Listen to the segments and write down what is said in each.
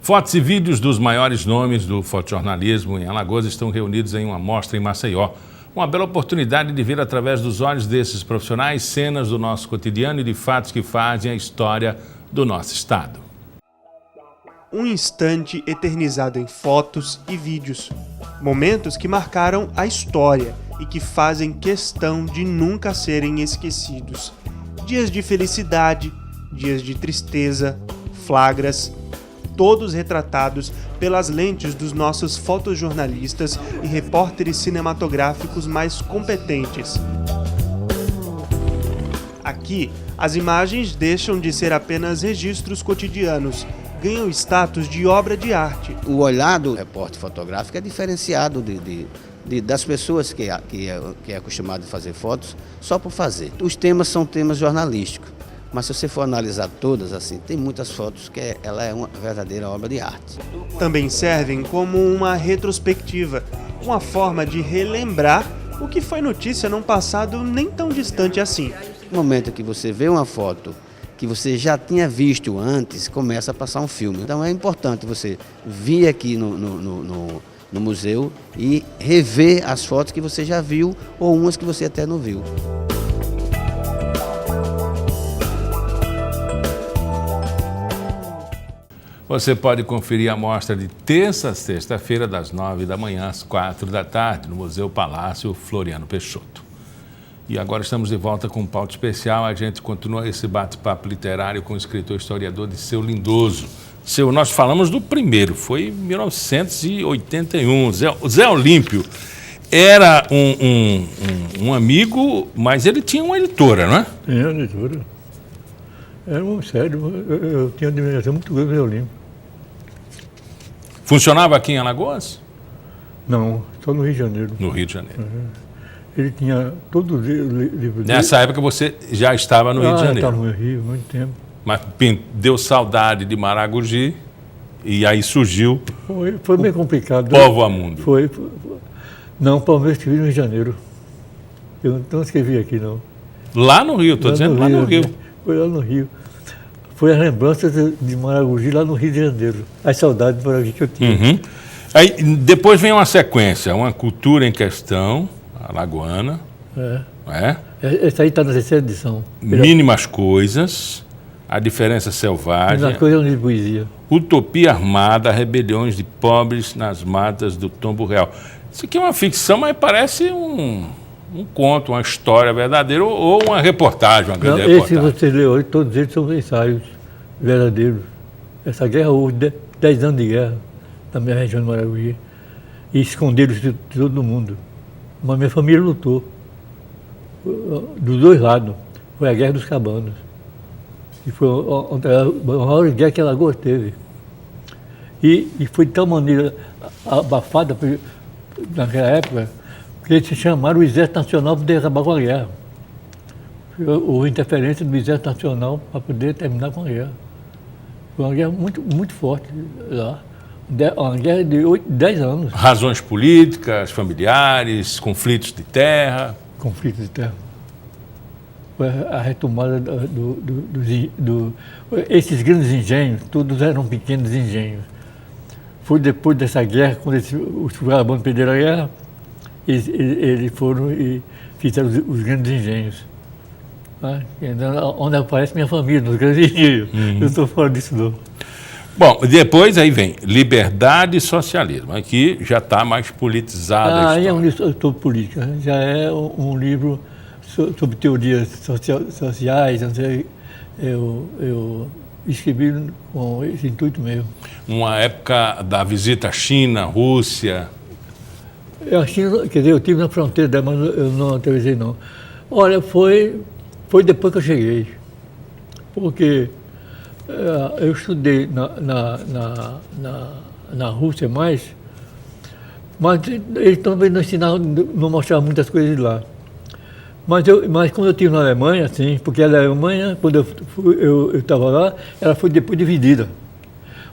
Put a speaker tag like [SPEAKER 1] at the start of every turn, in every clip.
[SPEAKER 1] Fotos e vídeos dos maiores nomes do fotojornalismo em Alagoas estão reunidos em uma mostra em Maceió. Uma bela oportunidade de ver através dos olhos desses profissionais cenas do nosso cotidiano e de fatos que fazem a história do nosso estado.
[SPEAKER 2] Um instante eternizado em fotos e vídeos. Momentos que marcaram a história e que fazem questão de nunca serem esquecidos. Dias de felicidade, dias de tristeza, flagras, todos retratados pelas lentes dos nossos fotojornalistas e repórteres cinematográficos mais competentes. Aqui, as imagens deixam de ser apenas registros cotidianos, ganham status de obra de arte.
[SPEAKER 3] O olhar do repórter fotográfico é diferenciado das pessoas que é acostumado a fazer fotos só por fazer. Os temas são temas jornalísticos. Mas se você for analisar todas, assim, tem muitas fotos que ela é uma verdadeira obra de arte.
[SPEAKER 2] Também servem como uma retrospectiva, uma forma de relembrar o que foi notícia num passado nem tão distante assim.
[SPEAKER 3] No momento que você vê uma foto que você já tinha visto antes, começa a passar um filme. Então é importante você vir aqui no museu e rever as fotos que você já viu ou umas que você até não viu.
[SPEAKER 1] Você pode conferir a mostra de terça a sexta-feira, das 9 da manhã às 4 da tarde, no Museu Palácio Floriano Peixoto. E agora estamos de volta com um pauta especial. A gente continua esse bate-papo literário com o escritor e historiador Disseu Lindoso. Nós falamos do primeiro, foi em 1981. Zé Olímpio era um amigo, mas ele tinha uma editora, não é?
[SPEAKER 4] Tinha uma editora. Era um sério, eu tinha uma admiração muito grande do Zé Olímpio.
[SPEAKER 1] Funcionava aqui em Alagoas?
[SPEAKER 4] Não, só no Rio de Janeiro.
[SPEAKER 1] No Rio de Janeiro.
[SPEAKER 4] Ele tinha todo o livro dele.
[SPEAKER 1] Nessa época você já estava no Rio de Janeiro?
[SPEAKER 4] Estava no Rio, muito tempo.
[SPEAKER 1] Mas deu saudade de Maragogi e aí surgiu...
[SPEAKER 4] Foi meio complicado.
[SPEAKER 1] Povo Mundo.
[SPEAKER 4] Foi. Não, Palmeiras escrevi no Rio de Janeiro. Eu não escrevi aqui, não.
[SPEAKER 1] Lá no Rio, estou dizendo lá no Rio.
[SPEAKER 4] Foi lá no Rio. Foi a lembrança de Maragogi lá no Rio de Janeiro. As saudades de Maragogi que eu tinha.
[SPEAKER 1] Uhum. Aí depois vem uma sequência, uma cultura em questão, alagoana.
[SPEAKER 4] Essa aí está na terceira edição.
[SPEAKER 1] Mínimas Coisas, A Diferença Selvagem.
[SPEAKER 4] Mínimas Coisas é um livro de poesia.
[SPEAKER 1] Utopia Armada, Rebeliões de Pobres nas Matas do Tombo Real. Isso aqui é uma ficção, mas parece um conto, uma história verdadeira ou uma reportagem, uma grande reportagem.
[SPEAKER 4] Esse você leu, todos eles são ensaios verdadeiros. Essa guerra houve 10 anos de guerra na minha região de Maragogi e esconderam-se de todo mundo. Mas minha família lutou dos dois lados. Foi a Guerra dos Cabanos. E foi a maior guerra que Alagoas teve. E foi de tal maneira abafada naquela época que eles se chamaram o Exército Nacional para poder acabar com a guerra. Houve interferência do Exército Nacional para poder terminar com a guerra. Foi uma guerra muito, muito forte lá. Uma guerra de 10 anos. Razões
[SPEAKER 1] políticas, familiares, conflitos de terra.
[SPEAKER 4] Conflitos de terra. Foi a retomada esses grandes engenhos, todos eram pequenos engenhos. Foi depois dessa guerra, quando os vagabundos perderam a guerra, eles foram e fizeram os grandes engenhos. Onde aparece minha família, nos grandes engenhos. Eu estou fora disso não.
[SPEAKER 1] Bom, depois aí vem Liberdade e Socialismo. Aqui já está mais politizado.
[SPEAKER 4] Aí é um livro sobre política. Já é um livro sobre teorias sociais. Eu escrevi com esse intuito mesmo.
[SPEAKER 1] Uma época da visita à China, Rússia.
[SPEAKER 4] A China, quer dizer, eu estive na fronteira, mas eu não atravessei não. Olha, foi depois que eu cheguei. Porque eu estudei na Rússia mas eles também não ensinavam, não mostravam muitas coisas de lá. Mas quando eu estive na Alemanha, assim, porque a Alemanha, quando eu estava lá, ela foi depois dividida.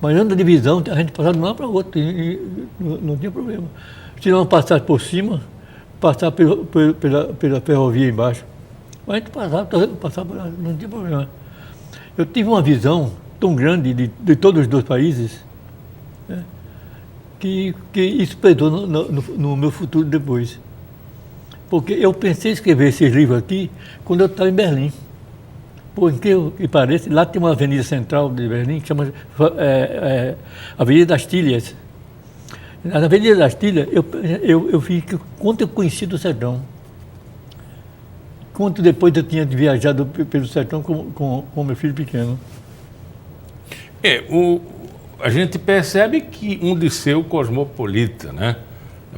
[SPEAKER 4] Mas antes da divisão, a gente passava de um lado para o outro, e não tinha problema. Se não passasse por cima, passar pela ferrovia embaixo. Mas a gente passava por lá, não tinha problema. eu tive uma visão tão grande de todos os dois países, né, que isso pesou no meu futuro depois. Porque eu pensei em escrever esse livro aqui quando eu estava em Berlim. Por incrível que pareça, lá tem uma avenida central de Berlim que chama Avenida das Tilhas. Na Avenida das Tilhas, eu vi que quanto eu conheci do sertão. Quanto depois eu tinha viajado pelo sertão com meu filho pequeno.
[SPEAKER 1] A gente percebe que um liceu cosmopolita, né?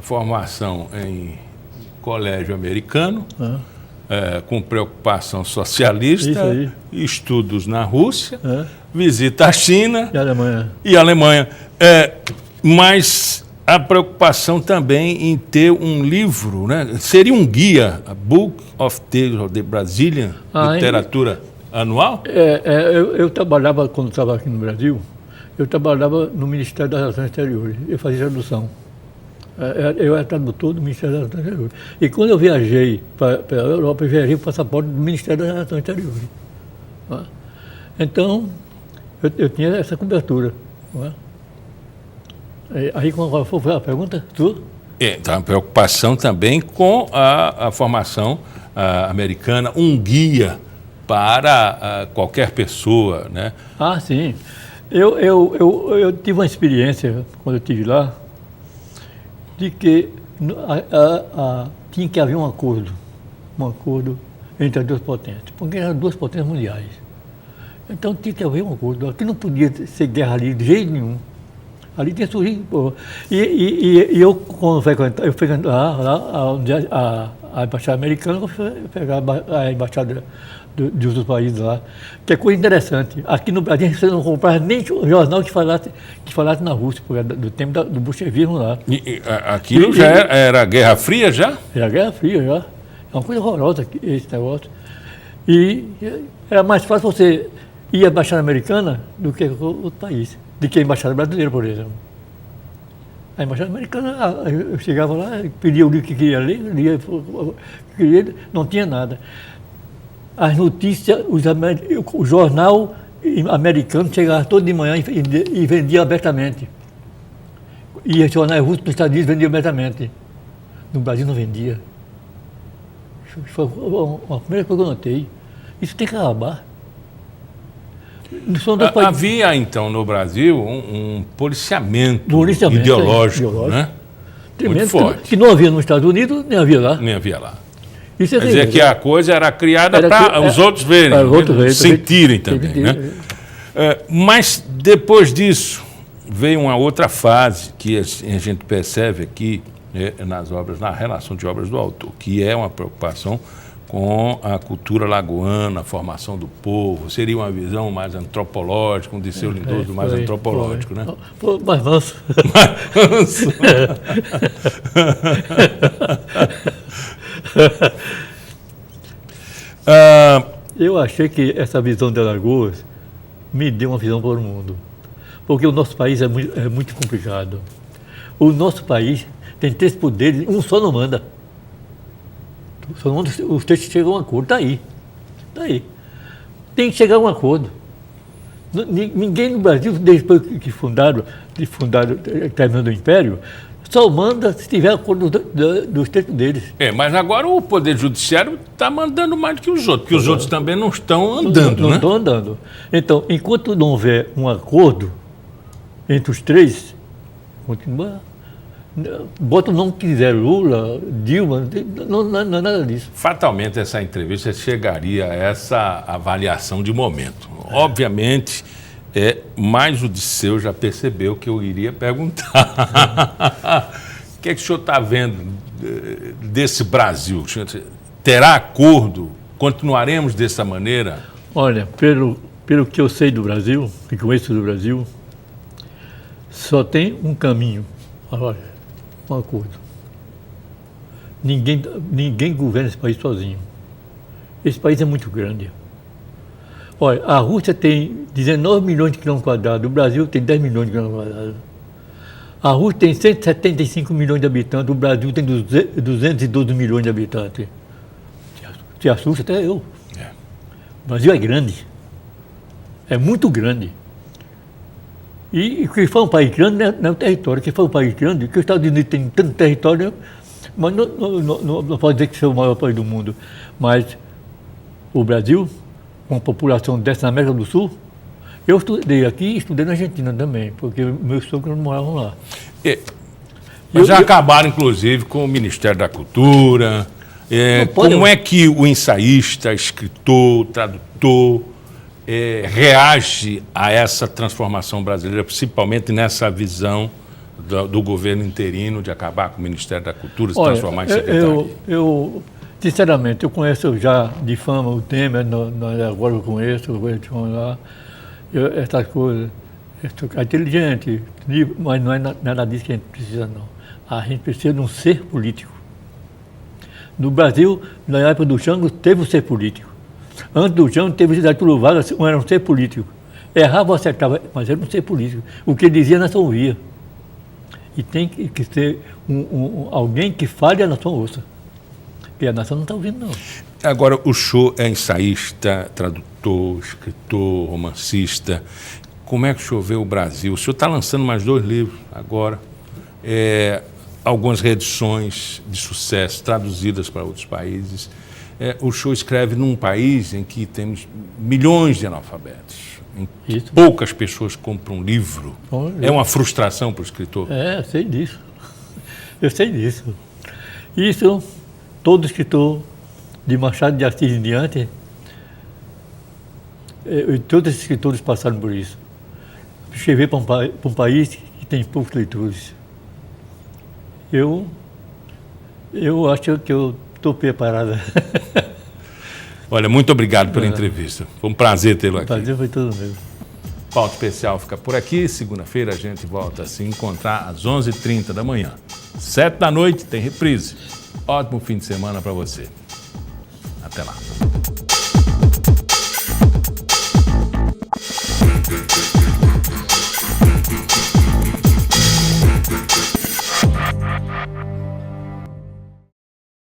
[SPEAKER 1] Formação em colégio americano, com preocupação socialista, estudos na Rússia, visita à China e Alemanha. Mas a preocupação também em ter um livro, né? Seria um guia, a Book of Tales of the Brazilian Literatura anual?
[SPEAKER 4] Eu trabalhava, quando estava aqui no Brasil, eu trabalhava no Ministério das Relações Exteriores, eu fazia tradução. Eu era tradutor do Ministério das Relações Exteriores. E quando eu viajei para a Europa, eu viajei com o passaporte do Ministério das Relações Exteriores. Então, eu tinha essa cobertura. Aí, qual foi a pergunta?
[SPEAKER 1] Então, a preocupação também com a formação americana, um guia para qualquer pessoa, né?
[SPEAKER 4] Ah, sim. Eu tive uma experiência, quando eu estive lá, de que tinha que haver um acordo entre as duas potências, porque eram duas potências mundiais. Então tinha que haver um acordo. Aqui não podia ser guerra ali de jeito nenhum. Ali tinha surgido. E eu, quando eu frequentava lá, a embaixada americana, eu fui pegar a embaixada de outros países lá. Que é coisa interessante. Aqui no Brasil você não comprava nem jornal que falasse na Rússia, porque do tempo do bolchevismo lá.
[SPEAKER 1] Aquilo já era Guerra Fria já?
[SPEAKER 4] Era Guerra Fria já. É uma coisa horrorosa esse negócio. E era mais fácil você ir à embaixada americana do que outro país. De que a embaixada brasileira, por exemplo. A embaixada americana, eu chegava lá, pedia o livro que queria ler, não tinha nada. As notícias, o jornal americano chegava todo de manhã e vendia abertamente. E os jornais russos nos Estados Unidos vendiam abertamente. No Brasil não vendia. Isso foi a primeira coisa que eu notei. Isso tem que acabar.
[SPEAKER 1] Havia, então, no Brasil, um policiamento ideológico, né? Muito forte.
[SPEAKER 4] Que não havia nos Estados Unidos, nem havia lá.
[SPEAKER 1] Nem havia lá. Isso Quer dizer que a coisa era criada para os outros verem, sentirem também, né? Mas, depois disso, veio uma outra fase que a gente percebe aqui nas obras, na relação de obras do autor, que é uma preocupação com a cultura lagoana, a formação do povo. Seria uma visão mais antropológica, um Dirceu Lindoso mais antropológico, né?
[SPEAKER 4] Mais manso.
[SPEAKER 1] Mais manso.
[SPEAKER 4] Eu achei que essa visão de Alagoas me deu uma visão para o mundo. Porque o nosso país é muito complicado. O nosso país tem 3 poderes, um só não manda. Os três chegam a um acordo, está aí. Tem que chegar a um acordo. Ninguém no Brasil, depois que terminando o Império, só manda se tiver acordo dos três deles.
[SPEAKER 1] Mas agora o Poder Judiciário está mandando mais do que os outros, porque os outros também não estão andando,
[SPEAKER 4] Não estão andando. Então, enquanto não houver um acordo entre os três, continua. Bota o nome que quiser, Lula, Dilma, não é nada disso.
[SPEAKER 1] Fatalmente essa entrevista chegaria a essa avaliação de momento. Obviamente, mais o Dirceu já percebeu que eu iria perguntar. O que é que o senhor está vendo desse Brasil? Terá acordo? Continuaremos dessa maneira?
[SPEAKER 4] Olha, pelo que eu sei do Brasil, que conheço do Brasil, só tem um caminho. Olha, um acordo. Ninguém governa esse país sozinho. Esse país é muito grande. Olha, a Rússia tem 19 milhões de quilômetros quadrados, o Brasil tem 10 milhões de quilômetros quadrados. A Rússia tem 175 milhões de habitantes, o Brasil tem 212 milhões de habitantes. Se assusta até eu. O Brasil é grande. É muito grande. E que foi um país grande não é o território. Que foi um país grande, que os Estados Unidos tem tanto território, mas não pode dizer que seja o maior país do mundo. Mas o Brasil, com a população dessa na América do Sul, eu estudei aqui e estudei na Argentina também, porque meus sogros moravam lá.
[SPEAKER 1] Mas já acabaram, inclusive, com o Ministério da Cultura. Como é que o ensaísta, escritor, tradutor reage a essa transformação brasileira, principalmente nessa visão do governo interino de acabar com o Ministério da Cultura e se transformar em secretaria?
[SPEAKER 4] Sinceramente, eu conheço já de fama o Temer, agora eu conheço, lá, essas coisas. É inteligente, mas não é nada disso que a gente precisa, não. A gente precisa de um ser político. No Brasil, na época do Jango, teve um ser político. Antes do Jango, teve o Getúlio Vargas, era um ser político. Errava ou acertava, mas era um ser político. O que ele dizia, a nação ouvia. E tem que ser alguém que fale e a nação ouça. Porque a nação não está ouvindo, não.
[SPEAKER 1] Agora, o senhor é ensaísta, tradutor, escritor, romancista. Como é que o senhor vê o Brasil? O senhor está lançando mais 2 livros agora. Algumas reedições de sucesso traduzidas para outros países. O senhor escreve num país em que temos milhões de analfabetos, em que poucas pessoas compram um livro. É uma frustração para o escritor?
[SPEAKER 4] Eu sei disso. Eu sei disso. Isso, todo escritor, de Machado de Assis em diante, todos os escritores passaram por isso. Escrever para um país que tem poucos leitores. Eu acho que eu estou preparada.
[SPEAKER 1] Olha, muito obrigado pela entrevista. Foi um prazer tê-lo aqui. O
[SPEAKER 4] prazer foi todo meu.
[SPEAKER 1] Pauta Especial fica por aqui. Segunda-feira a gente volta a se encontrar às 11h30 da manhã. 7 da noite tem reprise. Ótimo fim de semana para você. Até lá.